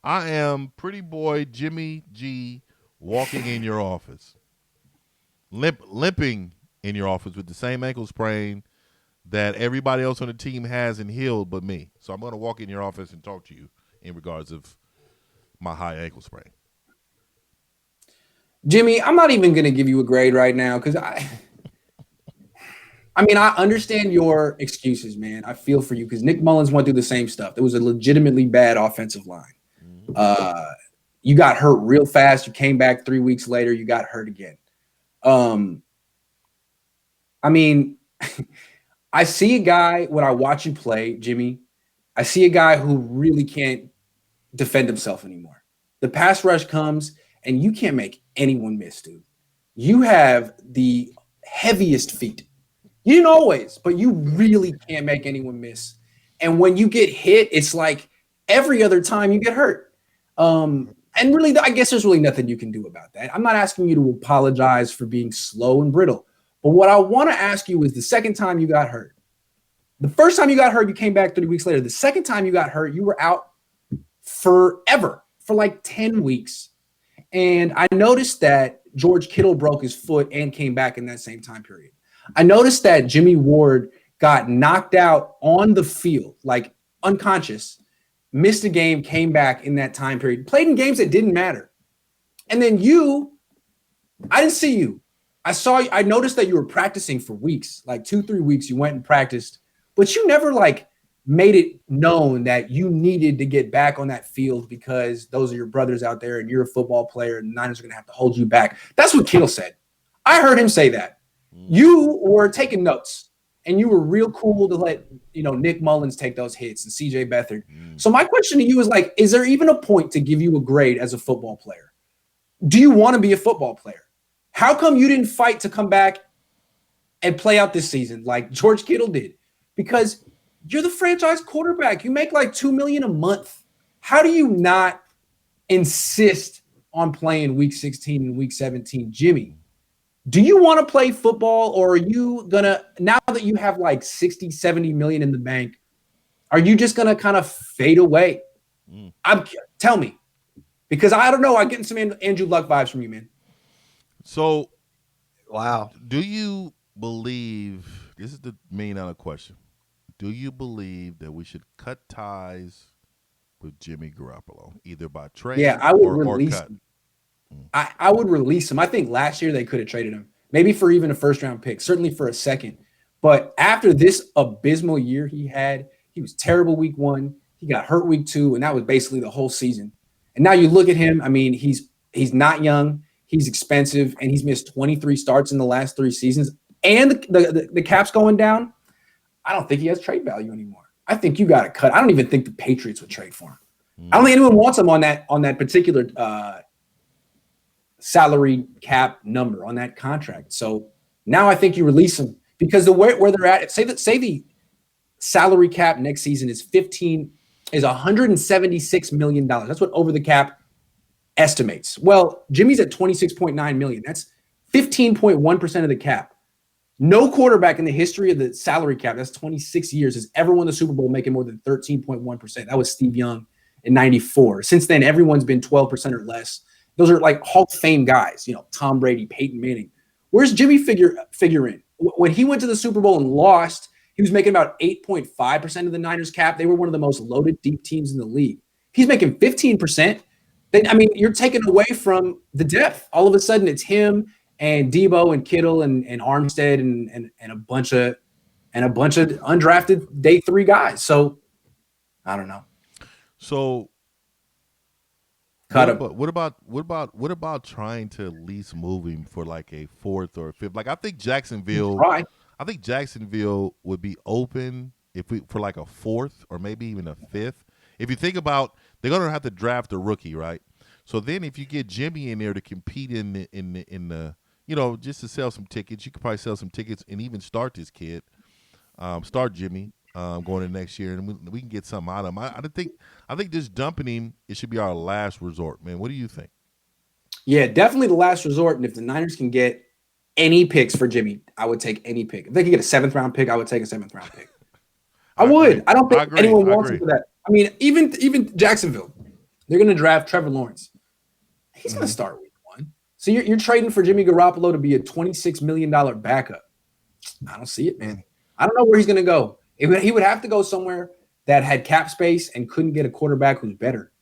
I am pretty boy Jimmy G walking in your office, limping in your office with the same ankle sprain that everybody else on the team has and healed but me. So I'm going to walk in your office and talk to you in regards of my high ankle sprain. Jimmy, I'm not even going to give you a grade right now because I mean, I understand your excuses, man. I feel for you because Nick Mullins went through the same stuff. There was a legitimately bad offensive line. Mm-hmm. Uh, you got hurt real fast. You came back 3 weeks later. You got hurt again. Um, I mean, I see a guy when I watch you play, Jimmy. I see a guy who really can't defend himself anymore. The pass rush comes and you can't make anyone miss, dude. You have the heaviest feet. You didn't always, but you really can't make anyone miss. And when you get hit, it's like every other time you get hurt. And really, I guess there's really nothing you can do about that. I'm not asking you to apologize for being slow and brittle. But what I want to ask you is the second time you got hurt. The first time you got hurt, you came back 3 weeks later. The second time you got hurt, you were out forever for like 10 weeks. And I noticed that George Kittle broke his foot and came back in that same time period. I noticed that Jimmy Ward got knocked out on the field, like unconscious, missed a game, came back in that time period, played in games that didn't matter. And then I didn't see you. I noticed that you were practicing for weeks, like 2-3 weeks. You went and practiced, but you never like made it known that you needed to get back on that field because those are your brothers out there and you're a football player and the Niners are going to have to hold you back. That's what Kittle said. I heard him say that. You were taking notes and you were real cool to let, Nick Mullins take those hits and CJ Beathard. So my question to you is like, is there even a point to give you a grade as a football player? Do you want to be a football player? How come you didn't fight to come back and play out this season like George Kittle did? Because you're the franchise quarterback. You make like $2 million a month. How do you not insist on playing week 16 and week 17, Jimmy? Do you want to play football, or are you going to, now that you have like 60, 70 million in the bank, are you just going to kind of fade away? Tell me, because I don't know. I'm getting some Andrew Luck vibes from you, man. So, Wow. do you believe, this is the $1 million question, do you believe that we should cut ties with Jimmy Garoppolo, either by trade Yeah, I would or release cut? him. I would release him. I think last year they could have traded him, maybe for even a first-round pick, certainly for a second. But after this abysmal year he had, he was terrible week 1. He got hurt week 2, and that was basically the whole season. And now you look at him. I mean, he's not young. He's expensive, and he's missed 23 starts in the last 3 seasons. And the cap's going down. I don't think he has trade value anymore. I think you got to cut. I don't even think the Patriots would trade for him. I don't think anyone wants him on that particular salary cap number on that contract. So now I think you release him because where they're at. Say the salary cap next season is $176 million. That's what over the cap estimates. Well, Jimmy's at 26.9 million. That's 15.1% of the cap. No quarterback in the history of the salary cap, that's 26 years, has ever won the Super Bowl making more than 13.1%. That was Steve Young in 94. Since then, everyone's been 12% or less. Those are like Hall of Fame guys, Tom Brady, Peyton Manning. Where's Jimmy figure in? When he went to the Super Bowl and lost, he was making about 8.5% of the Niners cap. They were one of the most loaded deep teams in the league. He's making 15%. Then, I mean, you're taking away from the depth. All of a sudden, it's him and Debo and Kittle and Armstead and a bunch of undrafted day 3 guys. So I don't know. So Cut him. what about trying to at least move him for like a 4th or 5th? Like I think Jacksonville would be open for like a 4th or maybe even a 5th. If you think about, they're gonna have to draft a rookie, right? So then if you get Jimmy in there to compete in the just to sell some tickets, you could probably sell some tickets and even start this kid, start Jimmy going into next year, and we can get something out of him. I think just dumping him, it should be our last resort, man. What do you think? Yeah, definitely the last resort. And if the Niners can get any picks for Jimmy, I would take any pick. If they could get a 7th-round pick, I would take a 7th-round pick. I would. I don't think anyone wants him for that. I mean, even Jacksonville. They're going to draft Trevor Lawrence. He's going to start week 1. So you're trading for Jimmy Garoppolo to be a $26 million backup. I don't see it, man. I don't know where he's going to go. He would have to go somewhere that had cap space and couldn't get a quarterback who's better.